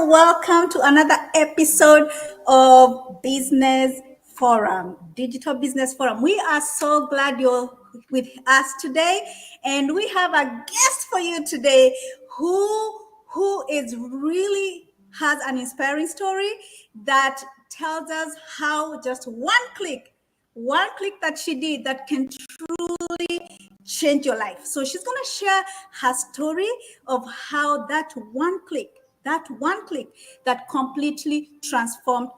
Welcome to another episode of Business Forum, Digital Business Forum. We are so glad you're with us today, and we have a guest for you today who is really has an inspiring story that tells us how just one click that she did that can truly change your life. So she's going to share her story of how that one click that completely transformed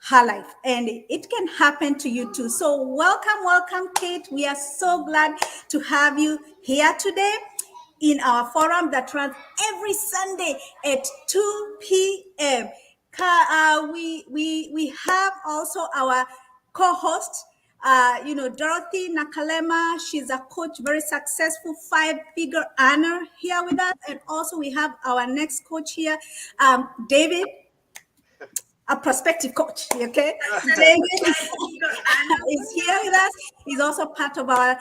her life, and it can happen to you too. So welcome, Kate. We are so glad to have you here today in our forum that runs every Sunday at 2 p.m. We have also our co-host, Dorothy Nakalema. She's a coach, very successful five-figure earner here with us. And also we have our next coach here, David, a prospective coach. Okay, David is here with us. He's also part of our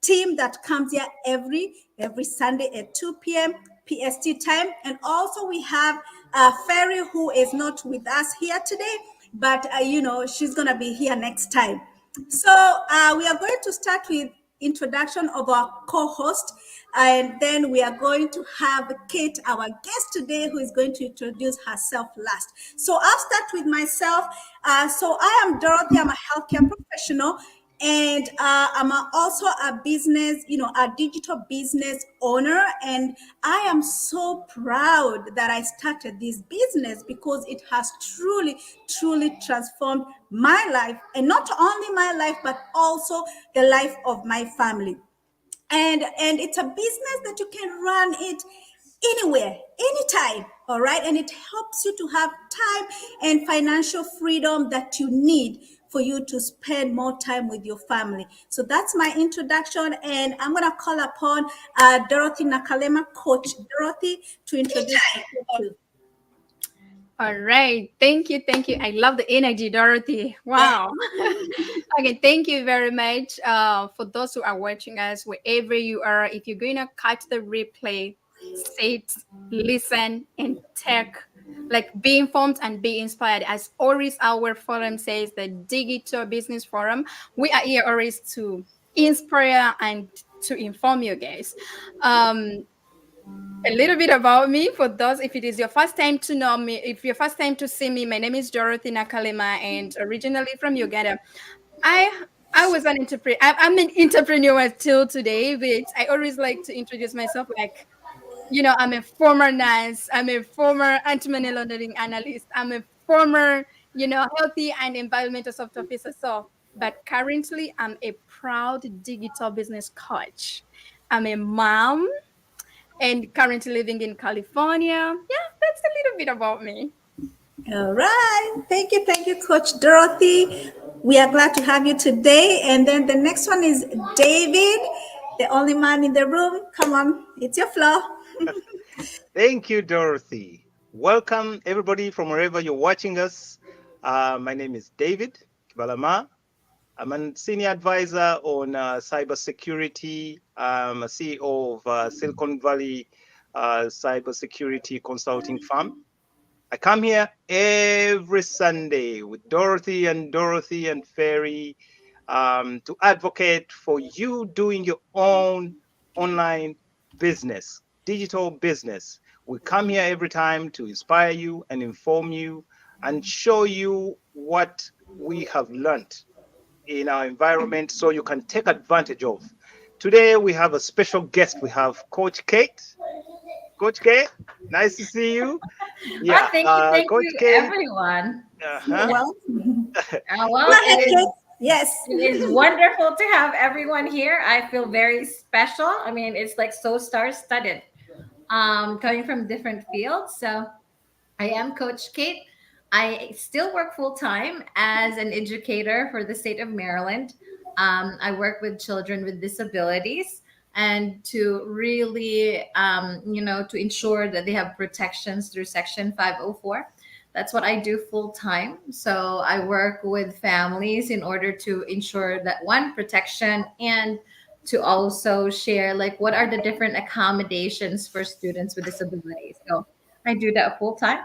team that comes here every Sunday at 2 p.m. PST time. And also we have Ferry, who is not with us here today, but she's gonna be here next time. So we are going to start with introduction of our co-host, and then we are going to have Kate, our guest today, who is going to introduce herself last. So I'll start with myself. So I am Dorothy. I'm a healthcare professional, and also a digital business owner. And I am so proud that I started this business because it has truly transformed my life, and not only my life, but also the life of my family. And it's a business that you can run it anywhere, anytime. All right, and it helps you to have time and financial freedom that you need for you to spend more time with your family. So that's my introduction, and I'm going to call upon Dorothy Nakalema, Coach Dorothy, to introduce herself. All right. Thank you. Thank you. I love the energy, Dorothy. Wow. Okay. Thank you very much. For those who are watching us, wherever you are, if you're going to catch the replay, sit, listen, and take, like, be informed and be inspired. As always, our forum says, the Digital Business Forum, we are here always to inspire and to inform you guys. A little bit about me for those, if it is your first time to know me, if your first time to see me, my name is Dorothy Nakalema, and originally from Uganda. I was an entrepreneur. I'm an entrepreneur till today, but I always like to introduce myself like, I'm a former nurse, I'm a former anti-money laundering analyst, I'm a former, healthy and environmental soft officer. So, but currently I'm a proud digital business coach. I'm a mom and currently living in California. Yeah, that's a little bit about me. All right. Thank you, Coach Dorothy. We are glad to have you today. And then the next one is David, the only man in the room. Come on, it's your floor. Thank you, Dorothy. Welcome, everybody, from wherever you're watching us. My name is David Kibalama. I'm a senior advisor on cybersecurity. I'm a CEO of Silicon Valley cybersecurity consulting firm. I come here every Sunday with Dorothy and Ferry to advocate for you doing your own online business, digital business. We come here every time to inspire you and inform you and show you what we have learned in our environment so you can take advantage of. Today we have a special guest. We have Coach Kate. Coach Kate, nice to see you. Yeah, thank Coach you, Kate. everyone. Well, It yes. is wonderful to have everyone here. I feel very special. I mean, it's like so star-studded, coming from different fields. So I am Coach Kate. I still work full-time as an educator for the state of Maryland. I work with children with disabilities and to really, to ensure that they have protections through Section 504. That's what I do full time. So I work with families in order to ensure that one, protection, and to also share like what are the different accommodations for students with disabilities. So I do that full time.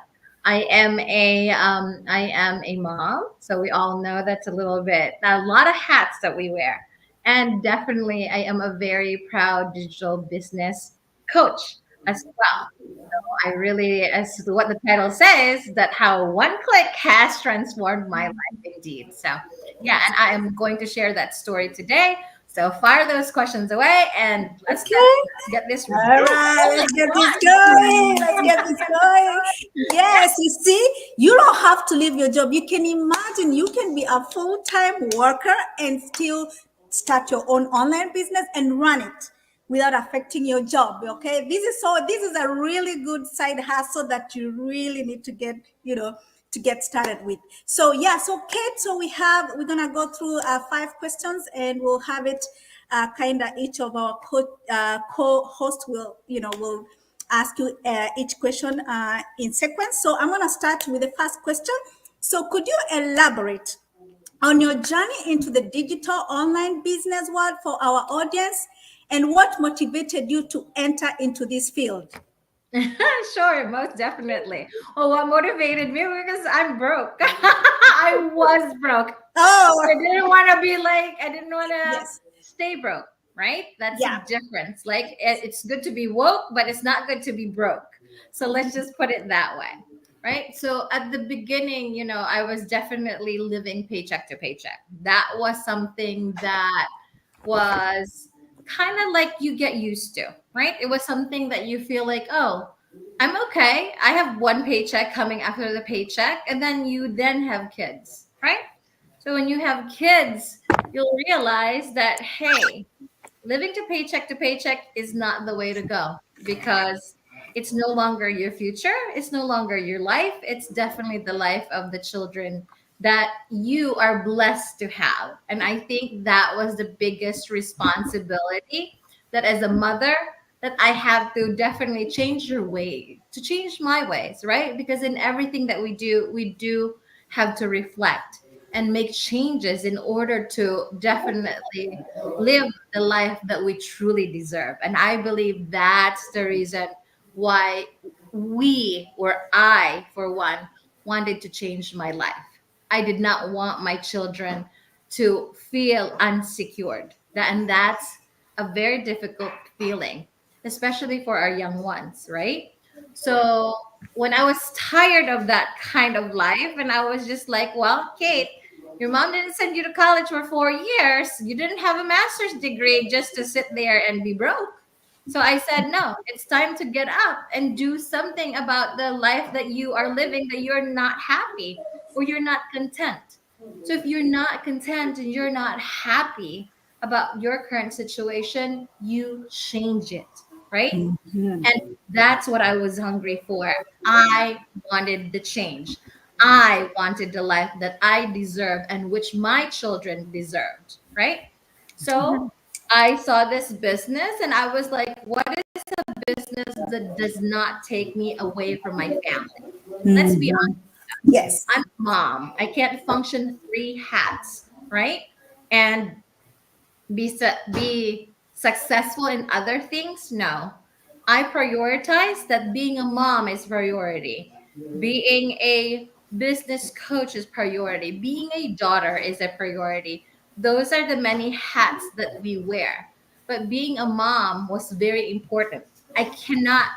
I am a mom, so we all know that's a lot of hats that we wear. And definitely I am a very proud digital business coach as well. I really, as what the title says, that how one click has transformed my life indeed. So, yeah, and I am going to share that story today. So, fire those questions away and Okay. get this All right, let's get this going. Let's get this going. Yes, you see, you don't have to leave your job. You can imagine you can be a full time worker and still start your own online business and run it without affecting your job. Okay, this is a really good side hustle that you really need to get, to get started with. So yeah, so Kate, so we're gonna go through 5 questions and we'll have it kind of each of our co-host will ask you each question in sequence. So I'm gonna start with the first question. So could you elaborate on your journey into the digital online business world for our audience and what motivated you to enter into this field? Sure, most definitely. Well, what motivated me because I'm broke. I was broke. Oh, I didn't want to yes. stay broke, right? That's a Yeah. difference. Like, it's good to be woke, but it's not good to be broke. So let's just put it that way, right? So at the beginning, I was definitely living paycheck to paycheck. That was something that was kind of like you get used to, right? It was something that you feel like, oh, I'm okay. I have one paycheck coming after the paycheck, and then you then have kids, right? So when you have kids, you'll realize that, hey, living to paycheck is not the way to go because it's no longer your future. It's no longer your life. It's definitely the life of the children that you are blessed to have. And I think that was the biggest responsibility that as a mother that I have to definitely change your way, to change my ways, right? Because in everything that we do have to reflect and make changes in order to definitely live the life that we truly deserve. And I believe that's the reason why I, for one, wanted to change my life. I did not want my children to feel unsecured. And that's a very difficult feeling, especially for our young ones, right? So when I was tired of that kind of life, and I was just like, well, Kate, your mom didn't send you to college for 4 years. You didn't have a master's degree just to sit there and be broke. So I said, no, it's time to get up and do something about the life that you are living, that you're not happy or you're not content. So if you're not content and you're not happy about your current situation, you change it, right? And that's what I was hungry for. I wanted the change. I wanted the life that I deserve and which my children deserved, right? So I saw this business and I was like, what is a business that does not take me away from my family? Let's be honest. Yes. I'm a mom. I can't function three hats, right? And be successful in other things. No, I prioritize that being a mom is priority, being a business coach is priority, being a daughter is a priority. Those are the many hats that we wear, but being a mom was very important. I cannot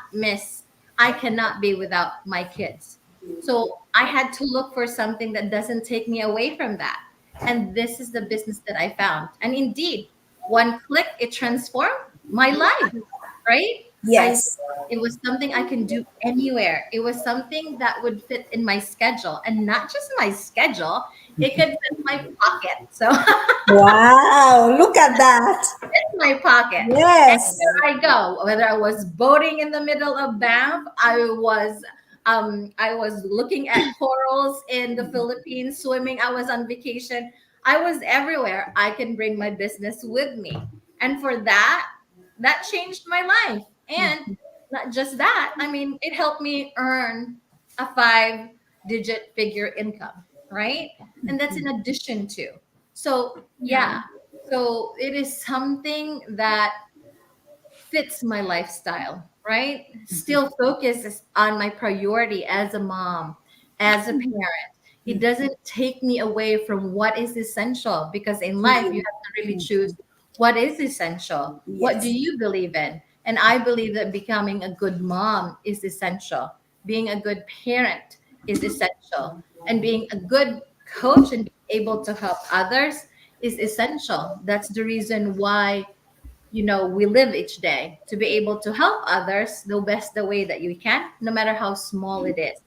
be without my kids. So I had to look for something that doesn't take me away from that. And this is the business that I found. And indeed, one click, it transformed my life, right? I Yes. it was something I can do anywhere. It was something that would fit in my schedule. And not just my schedule, it could fit my pocket. So Wow. Look at that. in my pocket. Yes. Anywhere I go, whether I was boating in the middle of Banff, I was looking at corals in the Philippines, swimming, I was on vacation. I was everywhere. I can bring my business with me. And for that, that changed my life. And not just that, I mean, it helped me earn a 5 digit figure income, right? And that's in addition to. So, yeah, So it is something that fits my lifestyle, right? Still focuses on my priority as a mom, as a parent. It doesn't take me away from what is essential, because in life you have to really choose what is essential. What do Yes. you believe in? And I believe that becoming a good mom is essential. Being a good parent is essential. And being a good coach and being able to help others is essential. That's the reason why we live each day, to be able to help others the way that you can, no matter how small it is.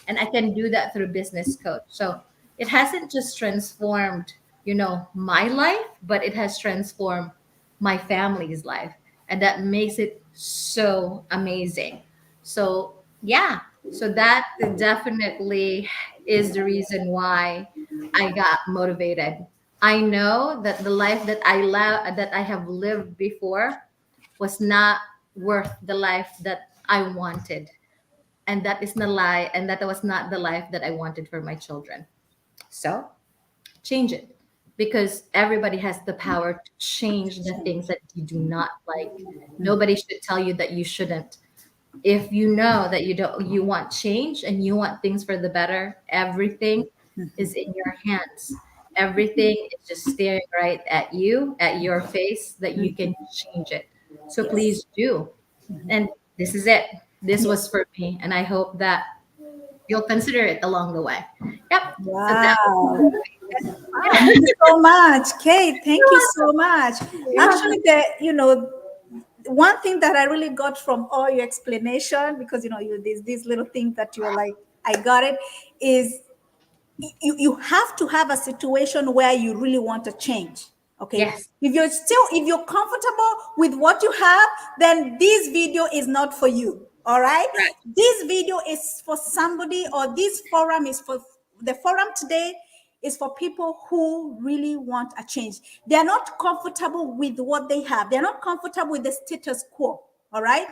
And I can do that through business coach. So it hasn't just transformed my life, but it has transformed my family's life, and that makes it so amazing. So yeah, so that definitely is the reason why I got motivated. I know that the life that I have lived before was not worth the life that I wanted. And that is not lie, and that was not the life that I wanted for my children. So change it, because everybody has the power to change the things that you do not like. Nobody should tell you that you shouldn't. If you know that you want change and you want things for the better, everything is in your hands. Everything is just staring right at you, at your face, that you can change it. So Yes. please do. And this is it. This Yes. was for me, and I hope that you'll consider it along the way. Yep. So that Wow. was Thank you so much, Kate. Thank you so much. you're welcome. Actually, one thing that I really got from all your explanation, because these little things that you're like, I got it, is you have to have a situation where you really want to change. Okay, Yes. if you're comfortable with what you have, then this video is not for you. All right, Right. this video is for somebody, or this forum is for the forum today is for people who really want a change. They are not comfortable with what they have. They're not comfortable with the status quo. All right,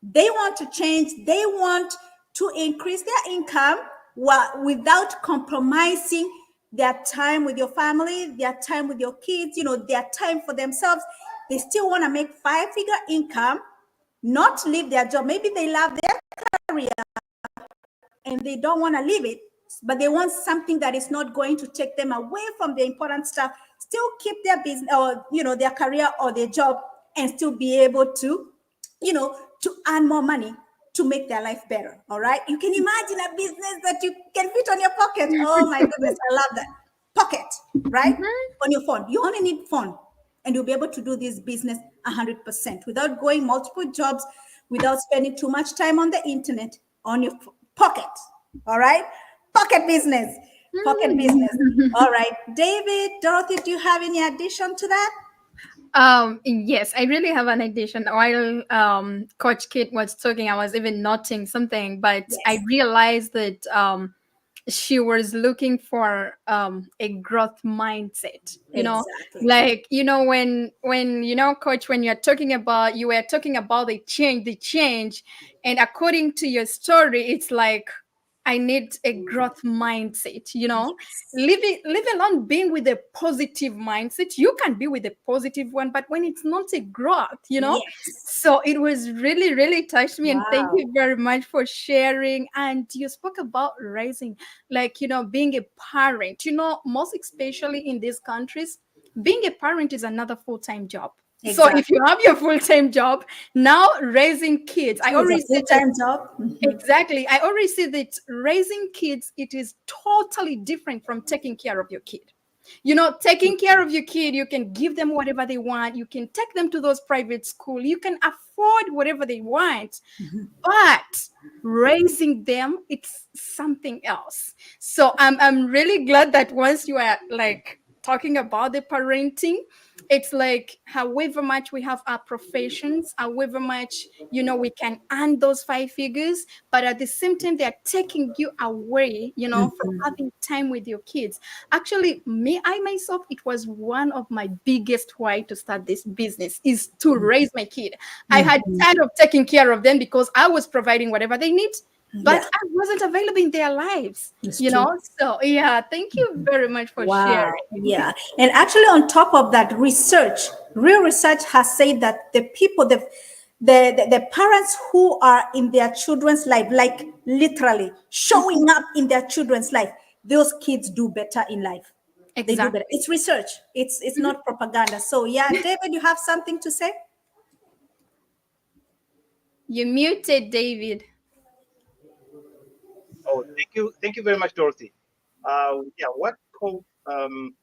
they want to change. They want to increase their income without compromising their time with your family, their time with your kids, their time for themselves. They still want to make five-figure income, not leave their job. Maybe they love their career and they don't want to leave it, but they want something that is not going to take them away from the important stuff. Still keep their business, or their career or their job, and still be able to to earn more money, to make their life better. All right, you can imagine a business that you can fit on your pocket. Oh my goodness, I love that. Pocket, right? Mhm. On your phone, you only need phone, and you'll be able to do this business 100% without going multiple jobs, without spending too much time on the internet, on your pocket. All right, pocket business, pocket business. All right, David, Dorothy, do you have any addition to that? Yes, I really have an addition. While Coach Kit was talking, I was even noting something, but I Yes, realized that she was looking for a growth mindset. exactly. Like when Coach, when you were talking about the change, and according to your story, it's like I need a growth mindset. Yes, Leave alone being with a positive mindset. You can be with a positive one, but when it's not a growth. yes. So it was really, really touched me, and thank Wow. you very much for sharing. And you spoke about raising, like being a parent. Most especially in these countries, being a parent is another full-time job. So if Exactly. you have your full-time job, now raising kids, I It's a already said that. full-time job. Exactly. I already see that raising kids, it is totally different from taking care of your kid. Taking care of your kid, you can give them whatever they want. You can take them to those private school. You can afford whatever they want. But raising them, it's something else. So I'm really glad that once you are like talking about the parenting, it's like however much we have our professions, however much we can earn those five figures, but at the same time they are taking you away from having time with your kids. Actually, I myself, it was one of my biggest why to start this business, is to raise my kid. I had tired of taking care of them because I was providing whatever they need. Yeah, but I wasn't available in their lives, it's you true. know. So yeah, thank you very much for Wow. sharing. Yeah. And actually, on top of that, real research has said that the people, the parents who are in their children's life, like literally showing up in their children's life, those kids do better in life. They do better. Exactly. It's research. It's Mhm. not propaganda. So yeah, David, you have something to say? You muted, David. Oh, thank you very much, Dorothy. Yeah, what caught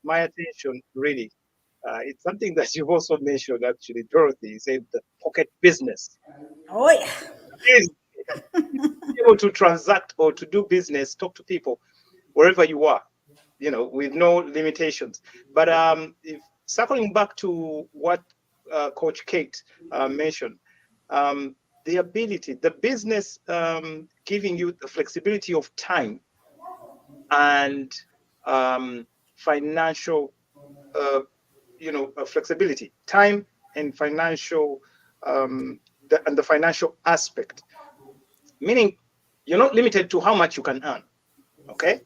my attention really, it's something that you've also mentioned actually, Dorothy. You said the pocket business. Oh yeah. Is able to transact or to do business, talk to people wherever you are, with no limitations. But if circling back to what Coach Kate mentioned, um, the ability, the business giving you the flexibility of time and financial, uh, flexibility, time and financial, and the financial aspect, meaning you're not limited to how much you can earn, okay?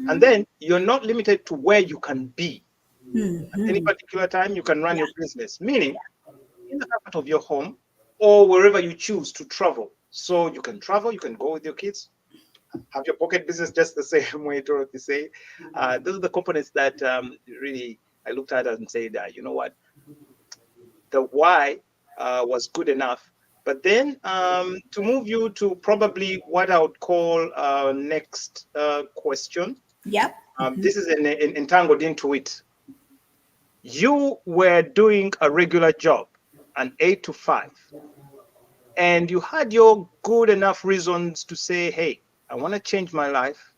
And Mhm. then you're not limited to where you can be. At any Hmm. particular time, you can run Yeah. your business, meaning in the comfort of your home or wherever you choose to travel. So you can travel, you can go with your kids, have your pocket business just the same way Dorothy say. Those are the components that really I looked at and said, you know what, the why was good enough. But then to move you to probably what I would call next question, Yep. this is entangled into it. You were doing a regular job, an 8 to 5, and you had your good enough reasons to say, hey, I want to change my life.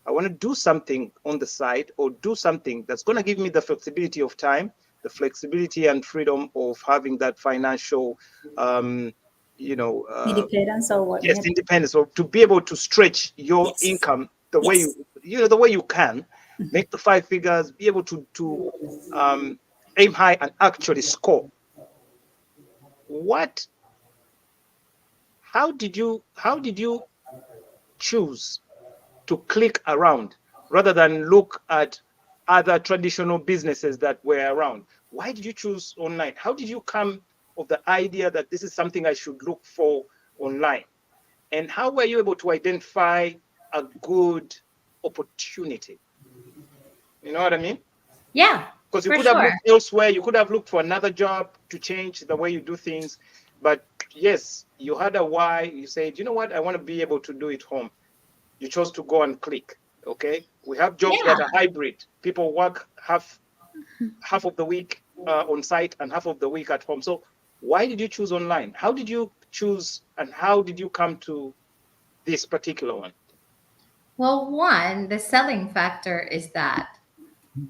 I want to do something on the side or do something that's going to give me the flexibility of time, the flexibility and freedom of having that financial, um, you know, uh, Independence or what? yes, Yep. independence, or to be able to stretch your Yes. income the way Yes. the way you can, make the 5 figures, be able to um, aim high and actually score. What how did you choose to click around rather than look at other traditional businesses that were around? Why did you choose online? How did you come of the idea that this is something I should look for online? And how were you able to identify a good opportunity? You know what I mean? Yeah, Because you for could have sure. looked elsewhere, you could have looked for another job to change the way you do things. But yes, you had a why. You said, you know what, I want to be able to do it home. You chose to go and click. Okay. We have jobs Yeah. that are hybrid. People work half of the week on site and half of the week at home. So why did you choose online? How did you choose and how did you come to this particular one? Well, one, the selling factor is that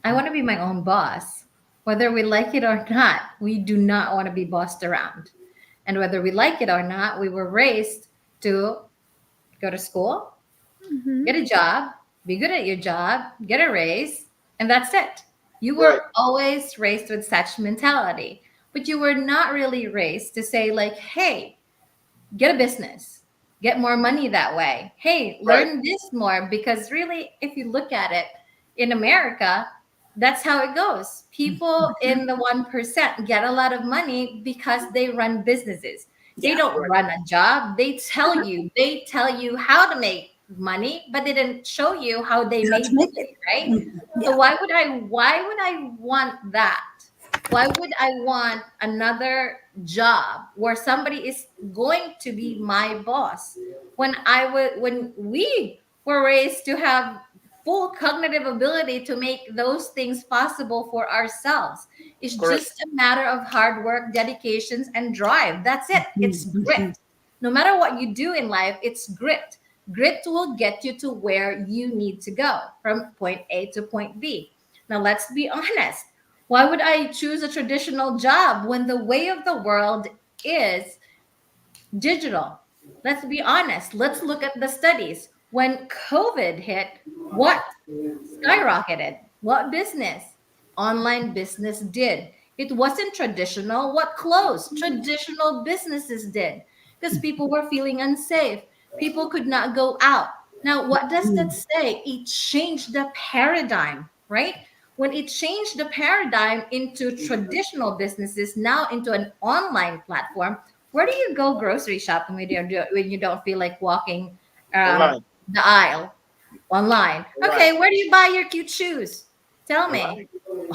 I want to be my own boss. Whether we like it or not, we do not want to be bossed around. And whether we like it or not, we were raised to go to school, Mhm. get a job, be good at your job, get a raise, and that's it. You Right. were always raised with such mentality, but you were not really raised to say, like, hey, get a business, get more money that way. Hey, Right. learn this more. Because really, if you look at it in America, that's how it goes. People in the 1% get a lot of money because they run businesses. They Yeah. don't Right. run a job. They tell you how to make money, but they didn't show you how they How to made make money, it. right? So Yeah. why would I want that? Why would I want another job where somebody is going to be my boss when we were raised to have full cognitive ability to make those things possible for ourselves? It's Correct. just a matter of hard work, dedications, and drive. That's it. It's grit. Mhm. No matter what you do in life, it's grit. Grit will get you to where you need to go from point A to point B. Now, let's be honest. Why would I choose a traditional job when the way of the world is digital? Let's be honest. Let's look at the studies. When COVID hit, what skyrocketed? What business? Online business did. It wasn't traditional. What closed? Traditional businesses did because people were feeling unsafe. People could not go out. Now, what does that say? It changed the paradigm, right? When it changed the paradigm into traditional businesses, now into an online platform, where do you go grocery shopping when you don't feel like walking um, Online. the aisle? Online. Online. Okay, where do you buy your cute shoes? Tell me. Online.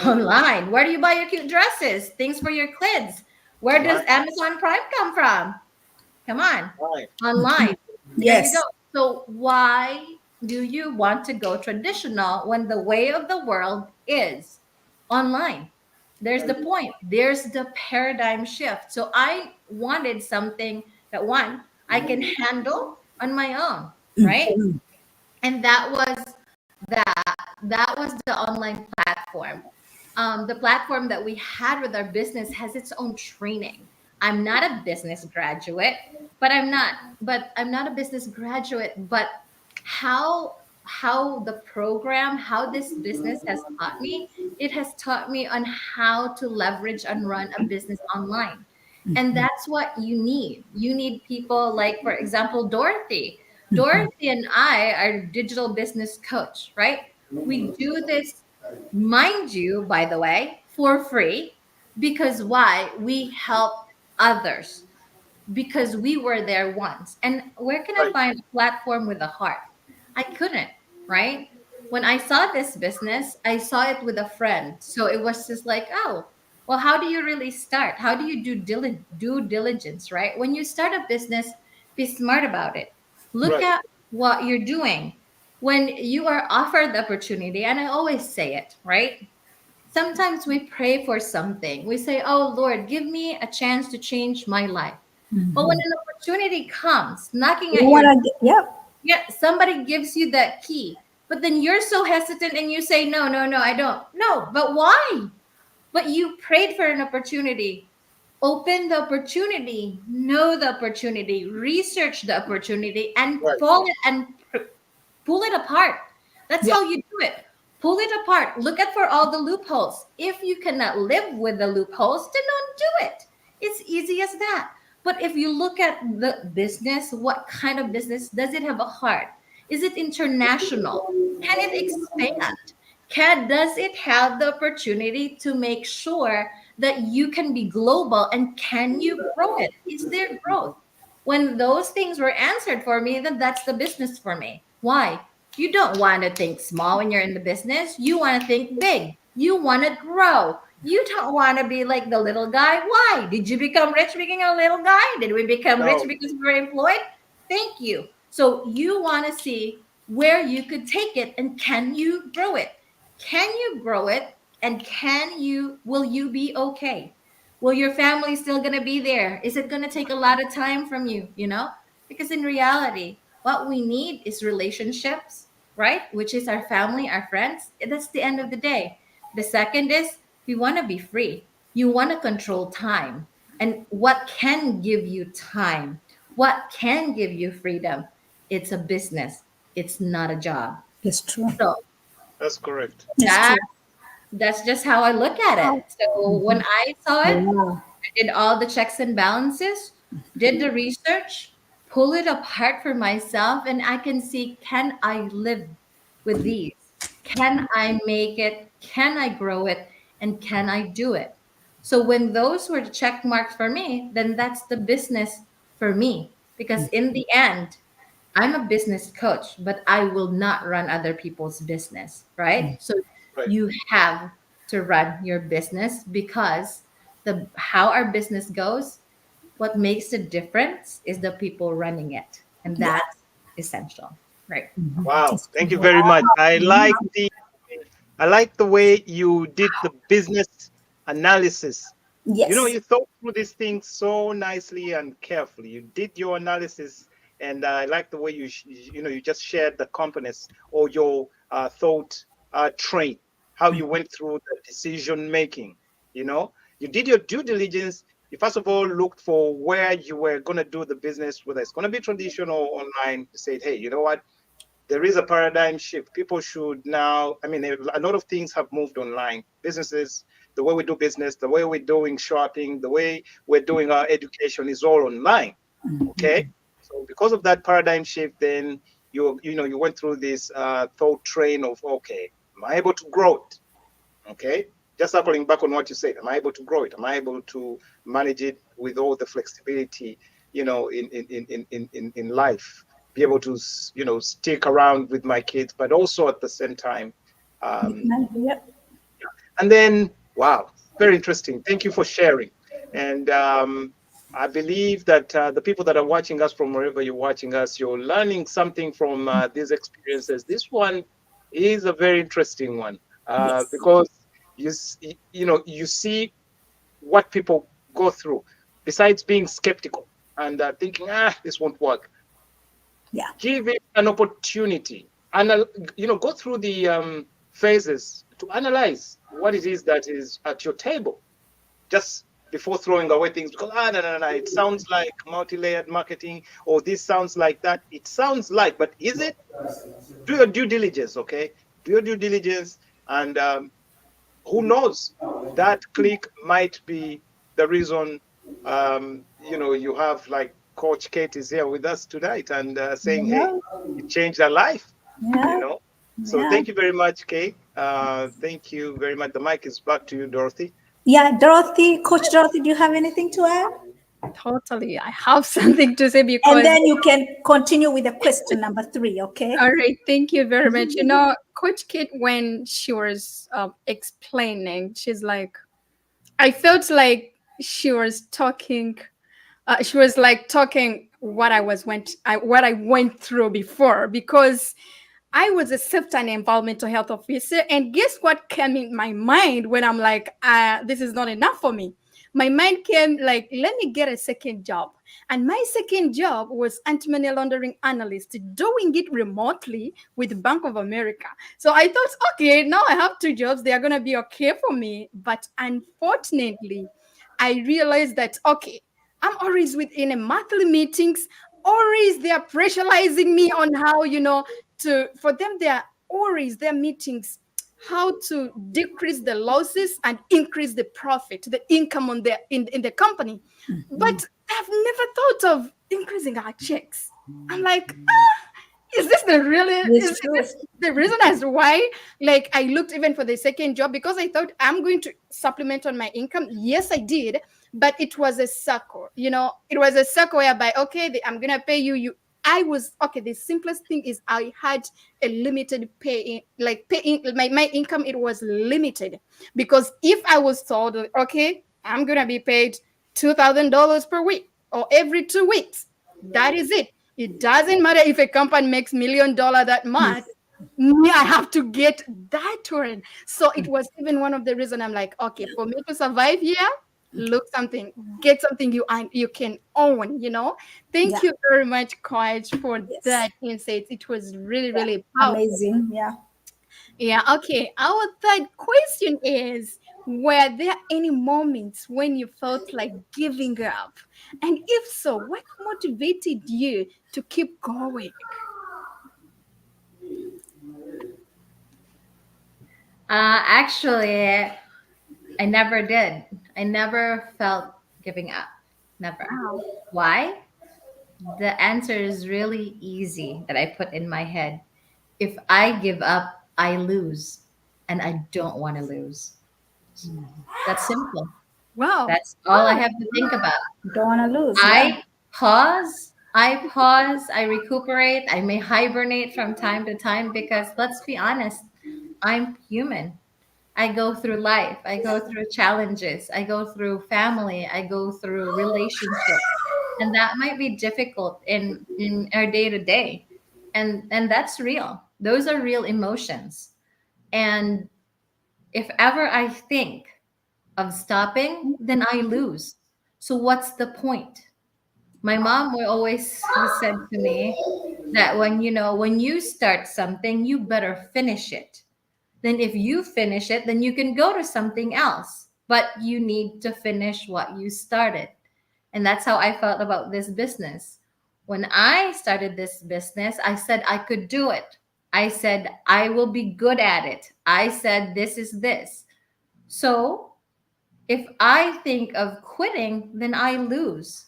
Online. Where do you buy your cute dresses? Things for your kids. Where does Online. Amazon Prime come from? Come on. Online. Online. There you go. Yes. So why do you want to go traditional when the way of the world is online? There's the point. There's the paradigm shift. So I wanted something that one I can handle on my own, right? And that was the online platform. The platform that we had with our business has its own training. I'm not a business graduate, but I'm not a business graduate, but how the program, how this business has taught me, it has taught me on how to leverage and run a business online. And that's what you need. You need people like, for example, Dorothy. Dorothy and I are digital business coach, right? We do this, mind you, by the way, for free, because why? We help others, because we were there once. And where can I Right. find a platform with a heart? I couldn't, right? When I saw this business, I saw it with a friend. So it was just like, oh, well, how do you really start? How do you due diligence, right? When you start a business, be smart about it. Look Right. at what you're doing. When you are offered the opportunity, and I always say it, right? Sometimes we pray for something. We say, oh, Lord, give me a chance to change my life. But when an opportunity comes knocking You at your wanna get, yep. yeah, somebody gives you that key, but then you're so hesitant and you say, no, no, no, I don't. No, but why? But you prayed for an opportunity. Open the opportunity, know the opportunity, research the opportunity, and Right. fall it and pull it apart. That's Yeah. how you do it. Pull it apart. Look at for all the loopholes. If you cannot live with the loopholes, then don't do it. It's easy as that. But if you look at the business, what kind of business does it have a heart? Is it international? Can it expand? Does it have the opportunity to make sure that you can be global, and can you grow it? Is there growth? When those things were answered for me, then that's the business for me. Why? You don't want to think small when you're in the business. You want to think big. You want to grow. You don't want to be like the little guy. Why? Did you become rich being a little guy? Did we become rich No. because we were employed? Thank you. So you want to see where you could take it, and can you grow it? Can you grow it? And will you be okay? Will your family still going to be there? Is it going to take a lot of time from you, Because in reality, what we need is relationships, right? Which is our family, our friends. That's the end of the day. The second is we want to be free. You want to control time. And what can give you time? What can give you freedom? It's a business. It's not a job. It's true. So That's correct. It's that true. that's just how I look at it. So when I saw it, Wow. I did all the checks and balances, did the research, pull it apart for myself, and I can see, can I live with these? Can I make it? Can I grow it? And can I do it? So when those were the check marks for me, then that's the business for me. Because in the end, I'm a business coach, but I will not run other people's business, right? So Right. you have to run your business, because the how our business goes, what makes the difference is the people running it. And Yeah. that's essential, right? Wow. It's Thank true. you very much. I like the way you did the business analysis. Yes. You thought through these things so nicely and carefully. You did your analysis, and I like the way you just shared the components or your thought train, how you went through the decision making. You know, you did your due diligence. You first of all looked for where you were going to do the business, whether it's going to be traditional or online. You said, hey, you know what? There is a paradigm shift. People should now, I mean, a lot of things have moved online. Businesses, the way we do business, the way we're doing shopping, the way we're doing our education is all online. Okay. So because of that paradigm shift, then you went through this thought train of, okay, am I able to grow it? Okay, just circling back on what you said, am I able to grow it? Am I able to manage it with all the flexibility, in life? Be able to stick around with my kids, but also at the same time, um, Yep. and then, wow, very interesting. Thank you for sharing. And I believe that the people that are watching us from wherever you're watching us, you're learning something from these experiences. This one is a very interesting one Yes. because you see what people go through. Besides being skeptical and thinking, this won't work, Yeah. give it an opportunity and go through the phases to analyze what it is that is at your table just before throwing away things because no, no, no, it sounds like multi-layered marketing, or this sounds like that. It sounds like, but is it? Do your due diligence. Okay, do your due diligence. And who knows, that click might be the reason. You have, like, Coach Kate is here with us tonight and saying, hey, Yeah. it changed her life you Yeah. know so Yeah. thank you very much, Kate. Thank you very much. The mic is back to you, Dorothy. Yeah. Dorothy, Coach Dorothy, do you have anything to add? Totally. I have something to say And because, then you can continue with the question number 3, okay? all right, thank you very much. Coach Kate, when she was explaining, she's like, I felt like she was talking, she was like talking what I went through before, because I was a safety and environmental health officer. And guess what came in my mind when I'm like, this is not enough for me? My mind came like, let me get a second job. And my second job was anti-money laundering analyst, doing it remotely with Bank of America. So I thought, okay, now I have 2 jobs. They are going to be okay for me. But unfortunately, I realized that, okay, I'm always within a monthly meetings. Always they are pressurizing me on how, to for them they are always their meetings, how to decrease the losses and increase the profit, the income on in the company. But I've never thought of increasing our checks. I'm like, is this the really It's is true. this the reason as to why, like, I looked even for the second job, because I thought I'm going to supplement on my income. Yes, I did, but it was a circle. It was a circle whereby, okay, I'm gonna pay you. I was okay. The simplest thing is I had a limited pay in, like pay in, my income. It was limited, because if I was told, okay, I'm gonna be paid $2,000 per week or every 2 weeks, that is it. It doesn't matter if a company makes $1 million that month. Me, I have to get that turn. So it was even one of the reason I'm like, okay, for me to survive here, look something, get something you can own. Yeah. Thank you very much, Coach, for Yes. that insight. It was really, Yeah. really powerful. Amazing. Yeah. Yeah, okay. Our third question is, were there any moments when you felt like giving up? And if so, what motivated you to keep going? Actually, I never did. I never felt giving up. Never. Wow. Why? The answer is really easy that I put in my head. If I give up, I lose. And I don't want to lose. That's simple. Wow. That's all I Wow. have to think about. Don't want to lose. Yeah. I pause, I recuperate, I may hibernate from time to time because let's be honest, I'm human. I go through life, I go through challenges, I go through family, I go through relationships. And that might be difficult in our day to day. And that's real. Those are real emotions. And if ever I think of stopping, then I lose. So what's the point? My mom will always has said to me that when you start something, you better finish it. Then if you finish it, then you can go to something else. But you need to finish what you started. And that's how I felt about this business. When I started this business, I said I could do it. I said I will be good at it. I said this is this. So if I think of quitting, then I lose.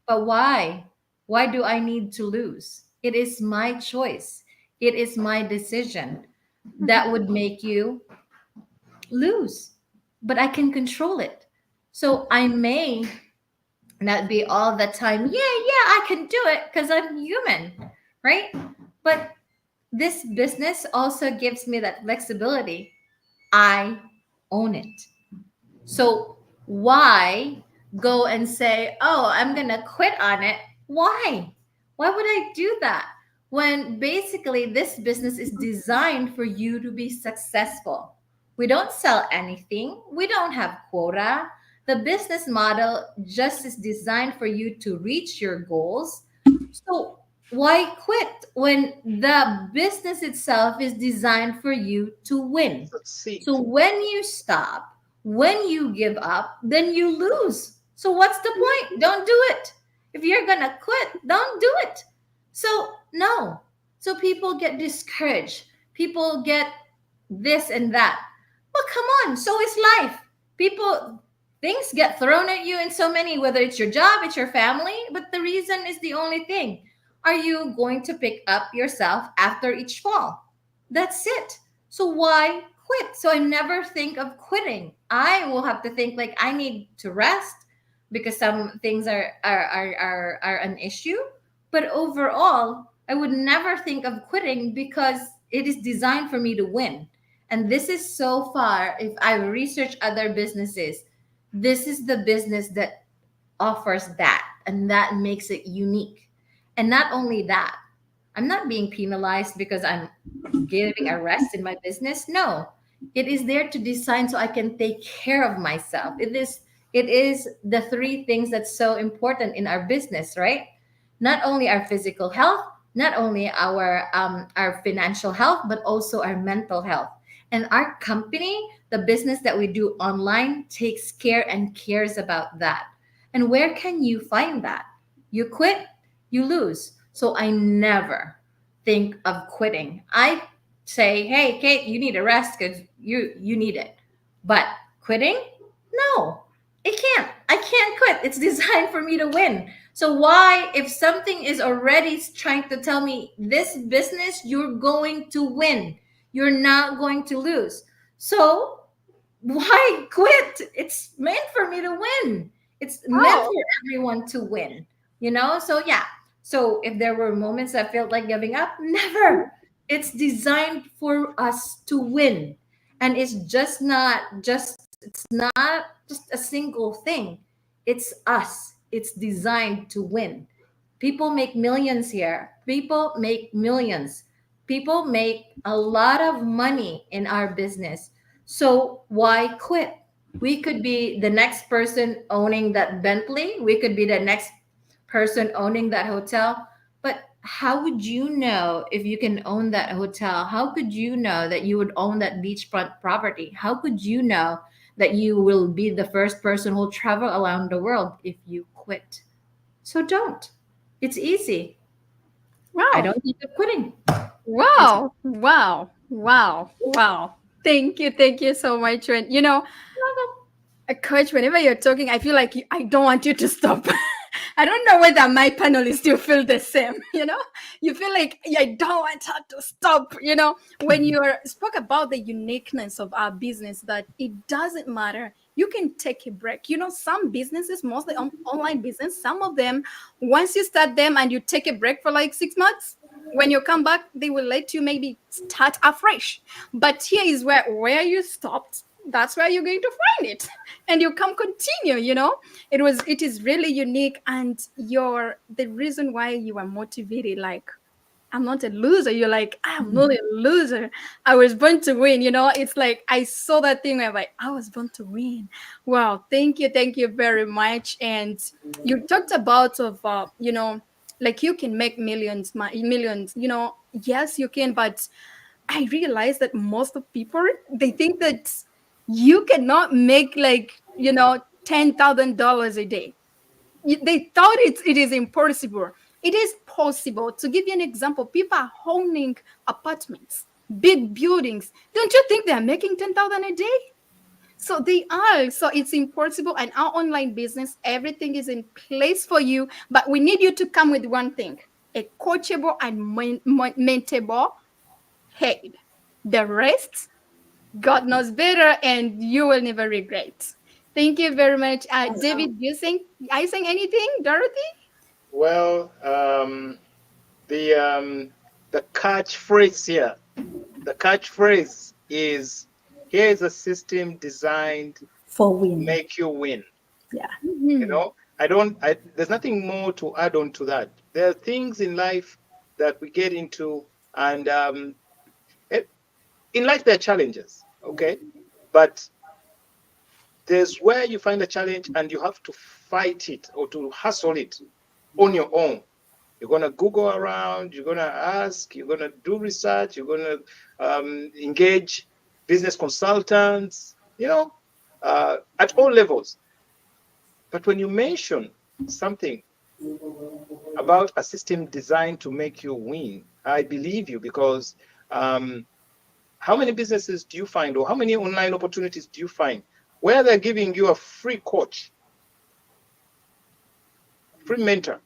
But why? Why do I need to lose? It is my choice. It is my decision that would make you lose, but I can control it. So I may not be all the time, yeah, I can do it because I'm human, right? But this business also gives me that flexibility. I own it. So why go and say, oh, I'm going to quit on it? Why? Why would I do that? When basically this business is designed for you to be successful. We don't sell anything, we don't have quota. The business model just is designed for you to reach your goals. So why quit when the business itself is designed for you to win? Succeed. So when you stop, when you give up, then you lose. So what's the point? Don't do it. If you're going to quit, don't do it. So no. So people get discouraged. People get this and that. But come on, so is life. People, things get thrown at you in so many, whether it's your job, it's your family, but the reason is the only thing. Are you going to pick up yourself after each fall? That's it. So why quit? So I never think of quitting. I will have to think like I need to rest because some things are an issue. But overall, I would never think of quitting because it is designed for me to win. And this is so far, if I research other businesses, this is the business that offers that, and that makes it unique. And not only that, I'm not being penalized because I'm giving a rest in my business. No, it is there to design so I can take care of myself. It is the three things that's so important in our business, right? Not only our physical health, not only our financial health, but also our mental health. And our company, the business that we do online, takes care and cares about that. And where can you find that? You quit, you lose. So I never think of quitting. I say, hey, Kate, you need a rest because you need it. But quitting? No, it can't. I can't quit. It's designed for me to win. So why, if something is already trying to tell me this business, you're going to win, you're not going to lose. So why quit? It's meant for me to win. It's meant Oh, for everyone to win, So, yeah. So, if there were moments I felt like giving up, never. It's designed for us to win. And it's not just a single thing. It's us. It's designed to win. People make millions here. People make millions. People make a lot of money in our business. So why quit? We could be the next person owning that Bentley. We could be the next person owning that hotel. But how would you know if you can own that hotel? How could you know that you would own that beachfront property? How could you know that you will be the first person who'll travel around the world if you quit? So don't. It's easy. I wow. don't think of quitting. It's Wow. Wow. Wow. Wow. Thank you so much. And coach, whenever you're talking, I feel like I don't want you to stop. I don't know whether my panelists still feel the same. You feel like I don't want her to stop. When you spoke about the uniqueness of our business, that it doesn't matter. You can take a break. Some businesses, mostly online business, some of them, once you start them and you take a break for like 6 months, when you come back, they will let you maybe start afresh. But here is where you stopped. That's where you're going to find it, and you come continue. It is really unique, and the reason why you are motivated, like, I'm not a loser. You're like, I'm not a loser. I was born to win. It's like I saw that thing where I'm like, I was born to win. Wow, thank you very much. And you talked about like you can make millions, millions. Yes, you can, but I realize that most of people, they think that you cannot make like $10,000 a day. They thought it is impossible. It is possible. To give you an example, people are owning apartments, big buildings. Don't you think they are making 10,000 a day? So they are. So it's impossible. And our online business, everything is in place for you. But we need you to come with one thing: a coachable and mentable head. The rest, God knows better, and you will never regret. Thank you very much. David, Awesome. are you saying anything, Dorothy? Well, the the catchphrase here, the catchphrase is, here is a system designed to For win. make you win. Yeah. You Mhm. know, there's nothing more to add on to that. There are things in life that we get into, and it, in life there are challenges, okay? But there's where you find a challenge and you have to fight it or to hustle it on your own. You're going to Google around, you're going to ask, you're going to do research, you're going to engage business consultants, at all levels. But when you mention something about a system designed to make you win, I believe you, because um, how many businesses do you find, or how many online opportunities do you find where they're giving you a free coach, free mentor?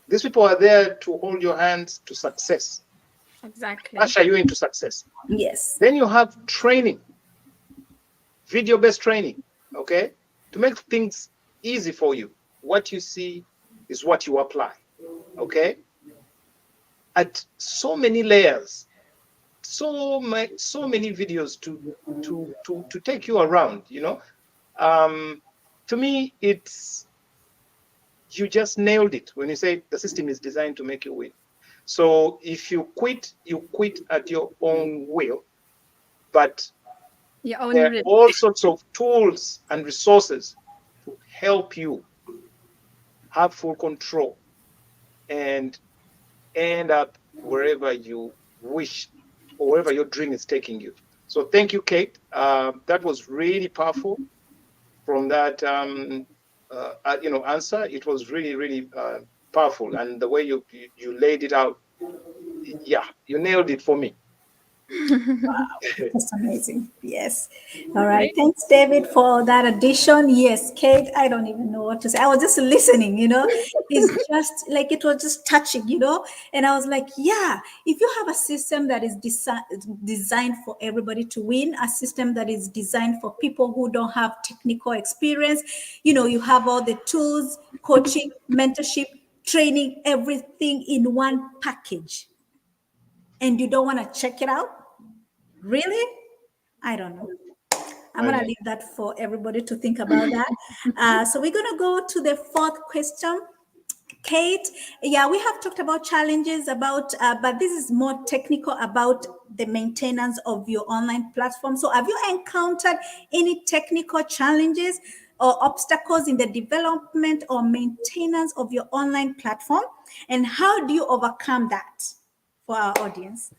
These people are there to hold your hands to success, Exactly. usher you into success. Yes. Then you have training, video based training, okay, to make things easy for you. What you see is what you apply, okay, at so many layers, so many videos to take you around, um to me, it's, you just nailed it when you say the system is designed to make you win. So if you quit, you quit at your own will, but Your own there are risk. all sorts of tools and resources to help you have full control and end up wherever you wish, or wherever your dream is taking you. So thank you, Kate. That was really powerful. From that answer, it was really, really powerful, and the way you laid it out, yeah, you nailed it for me. That's amazing. Yes. All right. Great. Thanks, David, for that addition. Yes, Kate, I don't even know what to say. I was just listening, It's just like it was just touching, And I was like, yeah, if you have a system that is designed for everybody to win, a system that is designed for people who don't have technical experience, you have all the tools, coaching, mentorship, training, everything in one package, and you don't want to check it out? Really? I don't know. I'm I going to know. leave that for everybody to think about that. So we're going to go to the fourth question. Kate, yeah, we have talked about challenges but this is more technical about the maintenance of your online platform. So have you encountered any technical challenges or obstacles in the development or maintenance of your online platform? And how do you overcome that for our audience?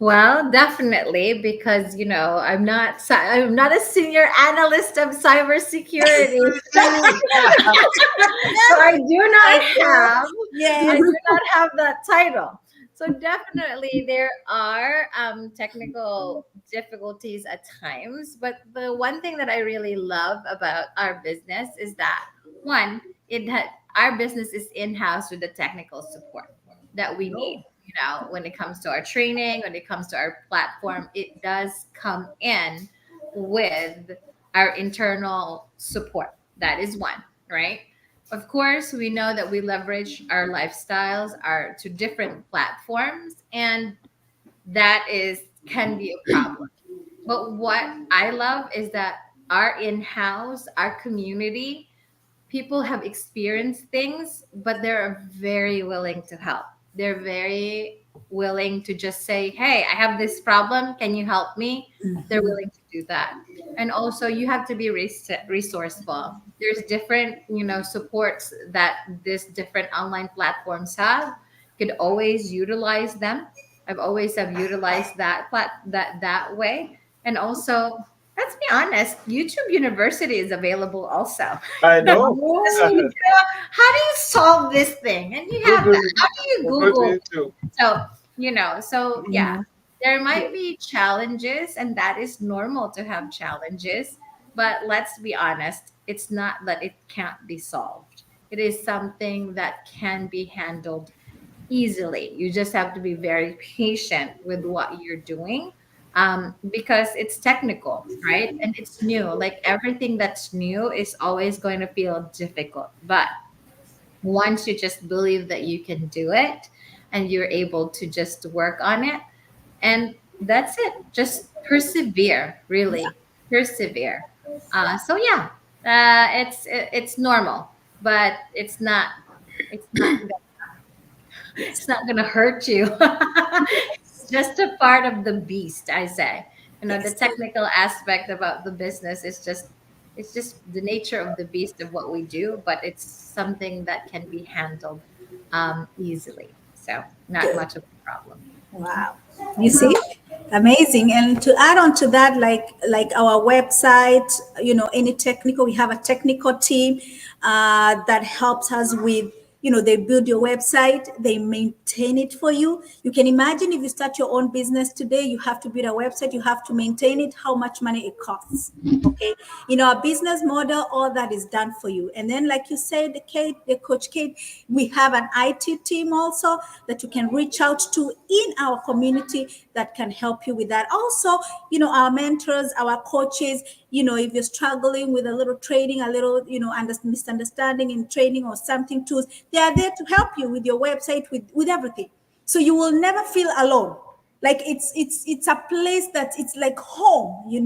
Well, definitely, because I'm not a senior analyst of cybersecurity. So Okay. I Yes. do not have that title. So definitely there are technical difficulties at times, but the one thing that I really love about our business is that, one, our business is in-house with the technical support that we need. When it comes to our training, when it comes to our platform, it does come in with our internal support. That is one, right? Of course, we know that we leverage our lifestyles our to different platforms, and that is can be a problem. But what I love is that our in-house, our community, people have experienced things, but they're very willing to help. They're very willing to just say, "Hey, I have this problem. Can you help me?" They're willing to do that. And also, you have to be resourceful. There's different, supports that this different online platforms have. You could always utilize them. I've always have utilized that way. And also, let's be honest, YouTube University is available also. I know. Oh, How do you solve this thing? And you have that. Google, How do you Google Google? it too. So, so I yeah, know. There might Yes. be challenges, and that is normal to have challenges. But let's be honest, it's not that it can't be solved. It is something that can be handled easily. You just have to be very patient with what you're doing, because it's technical, right? And it's new. Like everything that's new is always going to feel difficult. But once you just believe that you can do it and you're able to just work on it, and that's it, just persevere, really persevere. So yeah, it's normal, but it's not it's not gonna hurt you. It's just a part of the beast, I say. The Yes. technical aspect about the business is just, it's just the nature of the beast of what we do, but it's something that can be handled easily. So not Good. much of a problem. Wow. You see? Amazing. And to add on to that, like our website, any technical, we have a technical team that helps us with, they build your website, they maintain it for you. You can imagine if you start your own business today, you have to build a website, you have to maintain it, how much money it costs. Okay. Our business model, all that is done for you. And then, like you said, the coach Kate, we have an IT team also that you can reach out to in our community that can help you with that. Also, our mentors, our coaches, if you're struggling with a little trading, a little, misunderstanding in training or something tools, they are there to help you with your website, with everything. So you will never feel alone. Like it's a place that it's like home. You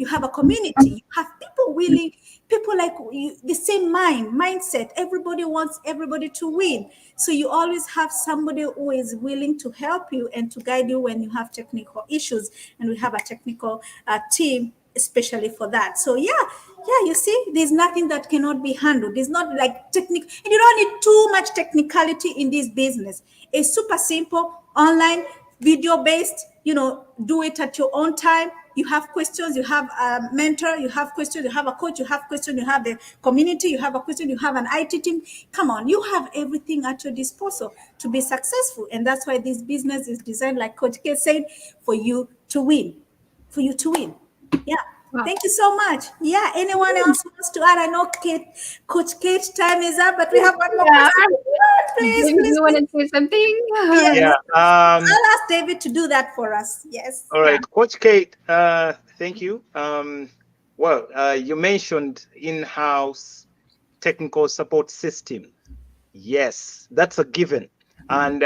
have a community, you have people willing, people like you, the same mindset. Everybody wants everybody to win. So you always have somebody who is willing to help you and to guide you when you have technical issues. And we have a technical team especially for that. So yeah, you see, there's nothing that cannot be handled. It's not like technical, and you don't need too much technicality in this business. It's super simple, online, video based. Do it at your own time. You have questions, you have a mentor, you have questions, you have a coach, you have questions, you have the community, you have a question, you have an IT team. Come on, you have everything at your disposal to be successful. And that's why this business is designed, like Coach K said, for you to win. For you to win. Yeah. Wow. Thank you so much. Yeah. Anyone else wants to add? I know Coach Kate's time is up, but we have one more Yeah. person. Please, David, please, you want please. to say something? Yes. Yeah. I'll ask David to do that for us. Yes. All Yeah. right, Coach Kate. Thank you. Well, you mentioned in-house technical support system. Yes, that's a given. And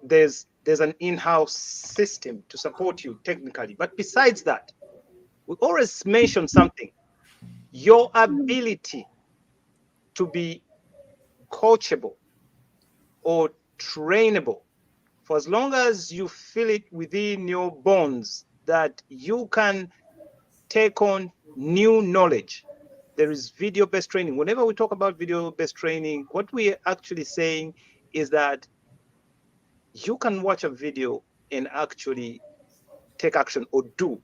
there's an in-house system to support you technically. But besides that, we always mention something: your ability to be coachable or trainable. For as long as you feel it within your bones that you can take on new knowledge, there is video based training. Whenever we talk about video based training, what we're actually saying is that you can watch a video and actually take action or do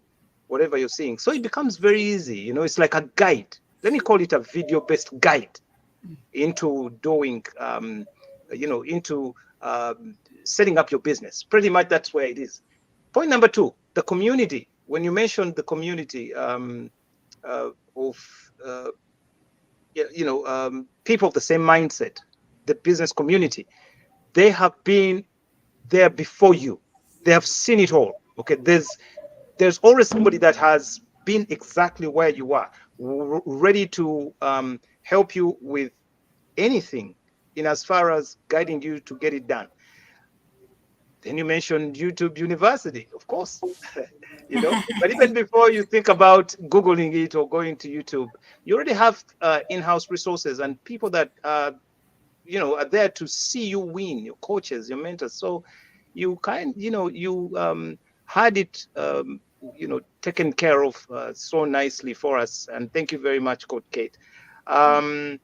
whatever you're seeing. So it becomes very easy. It's like a guide. Let me call it a video based guide into doing, into setting up your business. Pretty much that's where it is. Point number two, the community. When you mentioned the community of people of the same mindset, the business community, they have been there before you. They have seen it all. Okay, there's always somebody that has been exactly where you are, ready to help you with anything in as far as guiding you to get it done. Then you mentioned YouTube University, of course. But even before you think about Googling it or going to YouTube, you already have in-house resources and people that are there to see you win, your coaches, your mentors. So you had it taken care of so nicely for us. And thank you very much, Coach Kate. um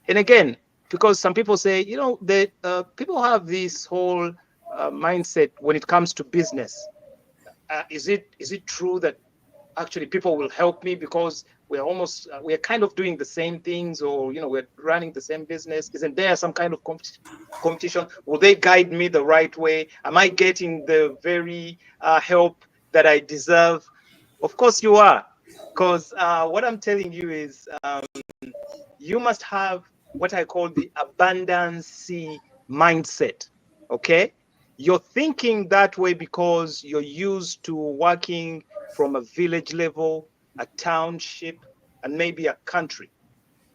and again, because some people say, that people have this whole mindset when it comes to business. Is it true that actually people will help me because we're kind of doing the same things, or we're running the same business. Isn't there some kind of competition? Will they guide me the right way? Am I getting the very help that I deserve? Of course you are, because what I'm telling you is you must have what I call the abundance mindset. Okay, you're thinking that way because you're used to working from a village level, a township, and maybe a country.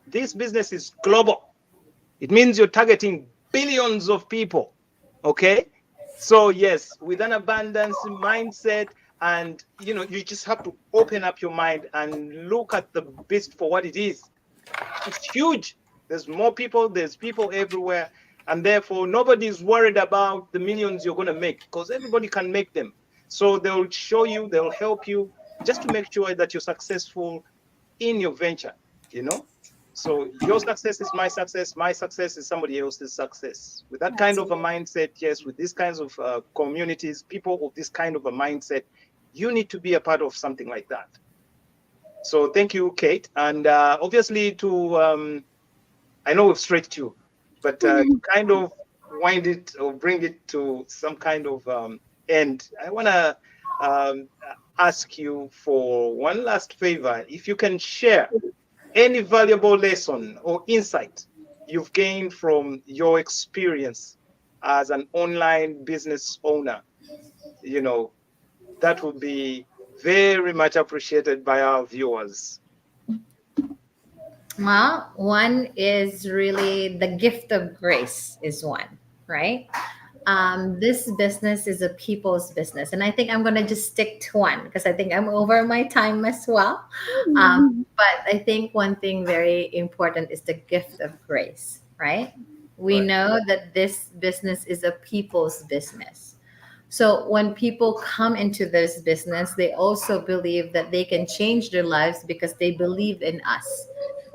This business is global. It means you're targeting billions of people. Okay, so yes, with an abundance mindset, and you just have to open up your mind and look at the beast for what it is. It's huge. There's more people, there's people everywhere. And therefore, nobody's worried about the millions you're going to make, because everybody can make them. So they'll show you, they'll help you just to make sure that you're successful in your venture, you know? So your success is my success is somebody else's success. With that kind of a Absolutely. mindset, yes, with these kinds of communities, people of this kind of a mindset, you need to be a part of something like that. So thank you, Kate. And obviously, I know we've stretched you, but to kind of wind it or bring it to some kind of end, I want to ask you for one last favor. If you can share any valuable lesson or insight you've gained from your experience as an online business owner, you know, that would be very much appreciated by our viewers. Well, one is really the gift of grace is one, right? This business is a people's business, and I think I'm gonna just stick to one because I think I'm over my time as well. But I think one thing very important is the gift of grace, right? We Right. know that this business is a people's business. So when people come into this business, they also believe that they can change their lives because they believe in us,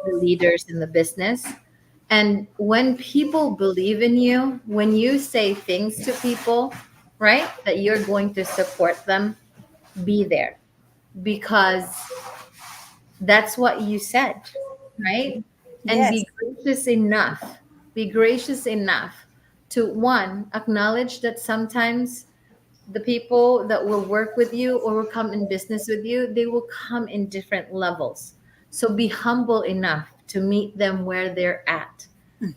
the leaders in the business. And when people believe in you, when you say things to people, right, that you're going to support them, be there because that's what you said, right? And Yes. be gracious enough. Be gracious enough to one, acknowledge that sometimes the people that will work with you or will come in business with you, they will come in different levels. So be humble enough to meet them where they're at.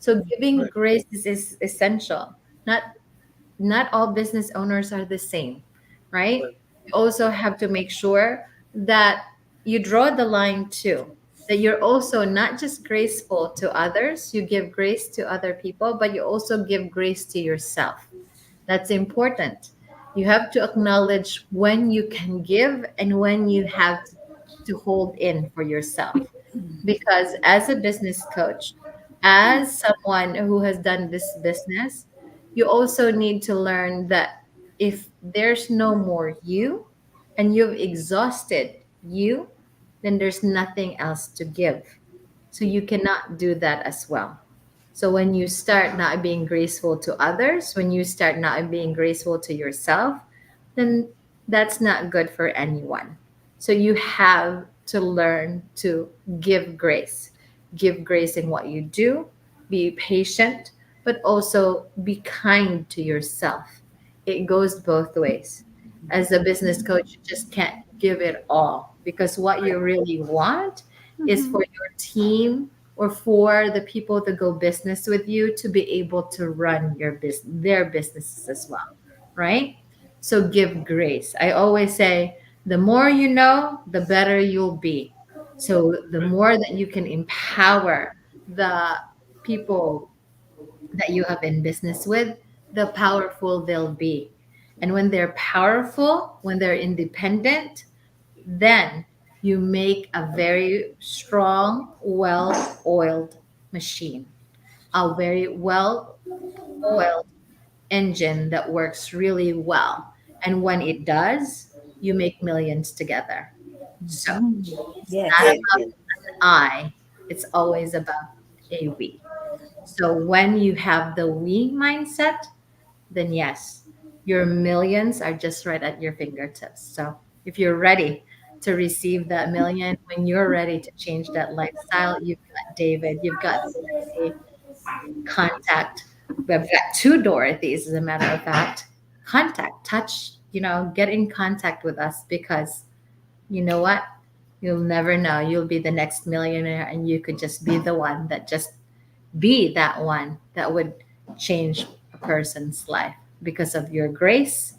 So giving Right. grace is essential. Not all business owners are the same, right? Right. You also have to make sure that you draw the line too, that you're also not just graceful to others, you give grace to other people, but you also give grace to yourself. That's important. You have to acknowledge when you can give and when you have to hold in for yourself. Because as a business coach, as someone who has done this business, you also need to learn that if there's no more you and you've exhausted you, then there's nothing else to give. So you cannot do that as well. So when you start not being graceful to others, when you start not being graceful to yourself, then that's not good for anyone. So you have to learn to give grace. Give grace in what you do, be patient, but also be kind to yourself. It goes both ways. As a business coach, you just can't give it all because what you really want is for your team or for the people that go business with you to be able to run their businesses as well, right? So give grace. I always say the more you know, the better you'll be. So the Right. more that you can empower the people that you have in business with, the powerful they'll be. And when they're powerful, when they're independent, then you make a very strong, well oiled machine, a very well oiled engine that works really well. And when it does, you make millions together. So it's not Yes. about an I, it's always about a we. So when you have the we mindset, then yes, your millions are just right at your fingertips. So if you're ready, to receive that million. When you're ready to change that lifestyle, you've got David, you've got Dorothy. Contact. We've got two Dorothys, as a matter of fact. Contact, touch, get in contact with us, because you know what? You'll never know. You'll be the next millionaire, and you could just be the one that just be that one that would change a person's life because of your grace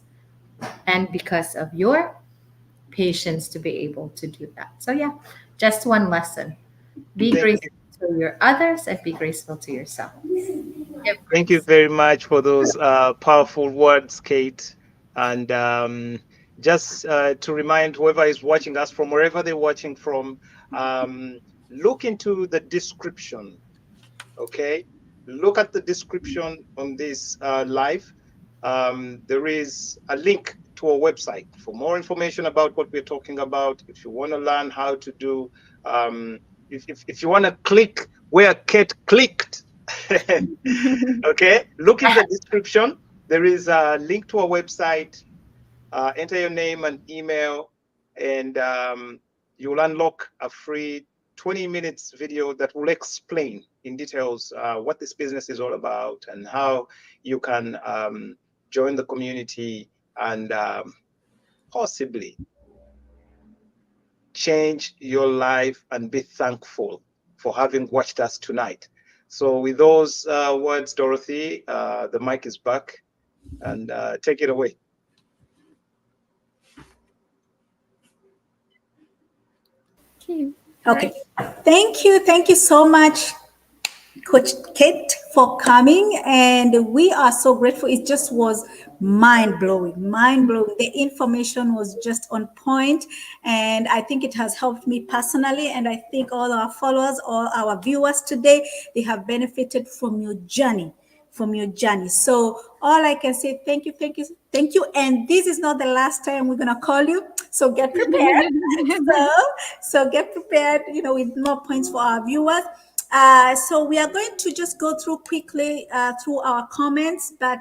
and because of your patience to be able to do that. So, yeah, just one lesson: be Thank grateful you. to your others and be graceful to yourself. Give Thank you grace. very much for those powerful words, Kate. And just to remind whoever is watching us from wherever they're watching from, look into the description. Okay, look at the description on this live. There is a link to our website for more information about what we're talking about. If you want to learn how to do, um, if you want to click where Kate clicked, okay, look in the description. There is a link to our website. Enter your name and email, and you'll unlock a free 20 minutes video that will explain in details what this business is all about and how you can join the community and possibly change your life and be thankful for having watched us tonight. So with those words, Dorothy, the mic is back, and take it away. Okay. Okay. Thank you so much, Coach Kate, for coming. And we are so grateful. It just was mind blowing, mind blowing. The information was just on point, and I think it has helped me personally. And I think all our followers, all our viewers today, they have benefited from your journey. From your journey. So all I can say, thank you, thank you, thank you. And this is not the last time we're gonna call you. So get prepared. So get prepared, with more points for our viewers. So we are going to just go through quickly through our comments, but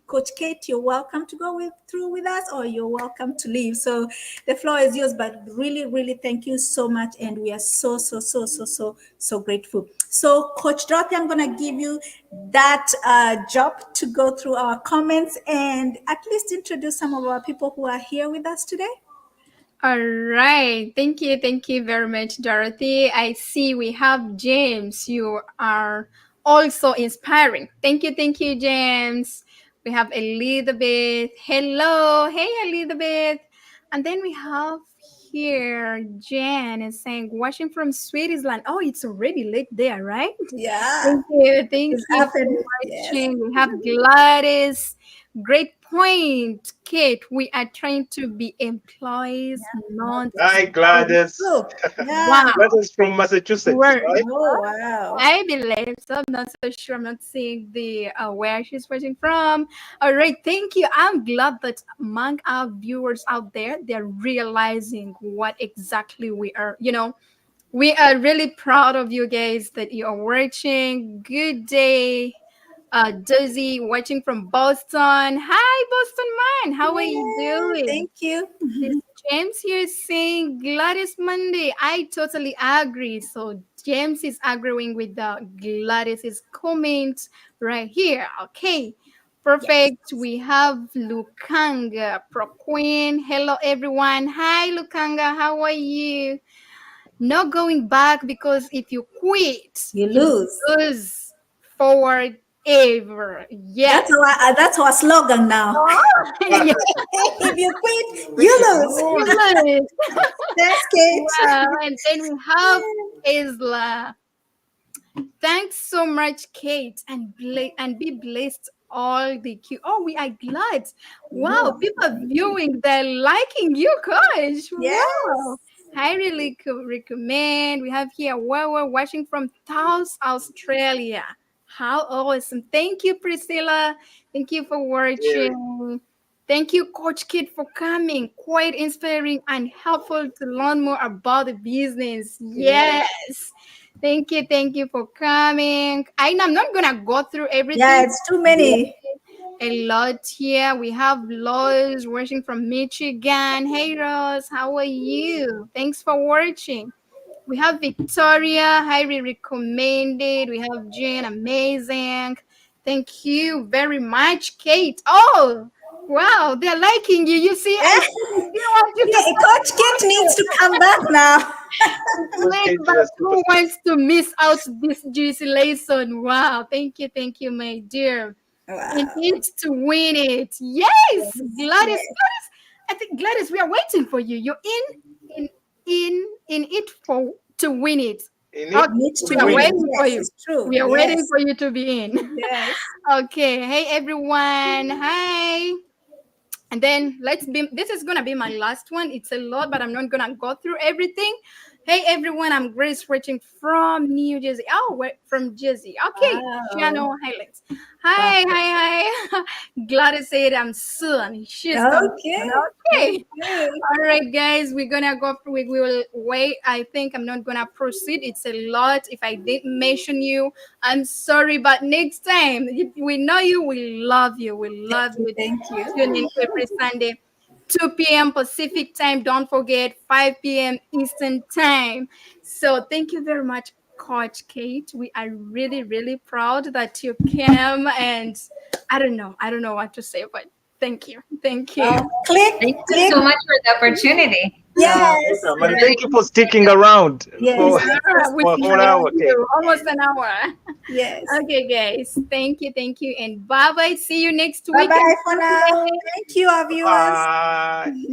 Coach Kate, you're welcome to go through with us, or you're welcome to leave. So the floor is yours. But really, really, thank you so much, and we are so grateful. So, Coach Dorothy, I'm gonna give you that job to go through our comments and at least introduce some of our people who are here with us today. All right. Thank you. Thank you very much, Dorothy. I see we have James. You are also inspiring. Thank you, James. We have Elizabeth. Hello. Hey, Elizabeth. And then we have here Jan is saying, watching from Switzerland. Oh, it's already late there, right? Yeah, Thank it's you for happened. Yes. watching. We have Gladys. Great point, Kate. We are trying to be employees, not Hi, slaves. Gladys. Look, yeah. Wow. Gladys from Massachusetts, Word. right? Oh, wow. I believe so. I'm not so sure. I'm not seeing the where she's watching from. All right, thank you. I'm glad that among our viewers out there, they're realizing what exactly we are. We are really proud of you guys that you are watching. Good day, Daisy, watching from Boston. Hi, Boston man. How are you Yeah, doing? thank you. This James here is saying Gladys Monday. I totally agree. So James is agreeing with the Gladys's comment right here. Okay. Yes. Perfect. We have Lukanga Pro Queen. Hello everyone. Hi Lukanga. How are you? Not going back, because if you quit, You you lose. lose forward ever. Yes. That's our slogan now. Yeah, If you quit, you you lose. lose. That's Kate. Wow. And then we have Isla. Thanks so much, Kate, and be blessed all the Oh, we are glad. Wow, Oh, people are thank you. viewing, they're liking you, gosh. Yes. Wow. I really could recommend. We have here where we're watching from South Australia. How awesome. Thank you, Priscilla. Thank you for Yeah, watching. Thank you, Coach Kid, for coming. Quite inspiring and helpful to learn more about the business. Yes. Yes. Thank you for coming. I'm not gonna go through Yeah, everything. it's too many. a lot here. We have Rose watching from Michigan. Hey Rose, how are you? Thanks for watching. We have Victoria, highly recommended. We have Jane, amazing. Thank you very much, Kate. Oh, wow, they're liking you. You see, I Yeah, didn't want you to yeah, Coach Kit needs to come back now. click, Okay, but just who wants to miss out this juicy lesson? Wow, thank you, my dear. It Wow. needs to win it. Yes, Gladys, Yes. Gladys. I think Gladys, we are waiting for you. You're in it for to win it. in it Okay, Needs to we to are win win it. it. waiting for Yes, you. it's true. We are waiting Yes. for you to be in. Yes. Okay. Hey everyone. Hi. And then let's be, this is gonna be my last one. It's a lot, but I'm not gonna go through everything. Hey everyone, I'm Grace watching from New Jersey. Oh, wait, from Jersey. Okay, Wow. channel highlights. Wow. Hi. Gladys said I'm soon. She's coming Okay. soon. That's Okay. good. All right, guys, we're gonna go. We will wait. I think I'm not gonna proceed. It's a lot. If I didn't mention you, I'm sorry, but next time we know you. We love you. We Thank love you. you. Thank you. Tune in every Sunday, 2 p.m. Pacific time. Don't forget 5 p.m. Eastern time. So thank you very much, Coach Kate. We are really proud that you came, and I don't know what to say, but thank you. Click, Thank you click. so much for the opportunity. Yes. Welcome, and Really thank you for sticking around Yes. for, Yes. We for a still whole have hour, Kate. you almost an hour. Yes. Okay, guys. Thank you, and bye bye. See you next Bye week. bye for now. Thank you, our viewers. Bye.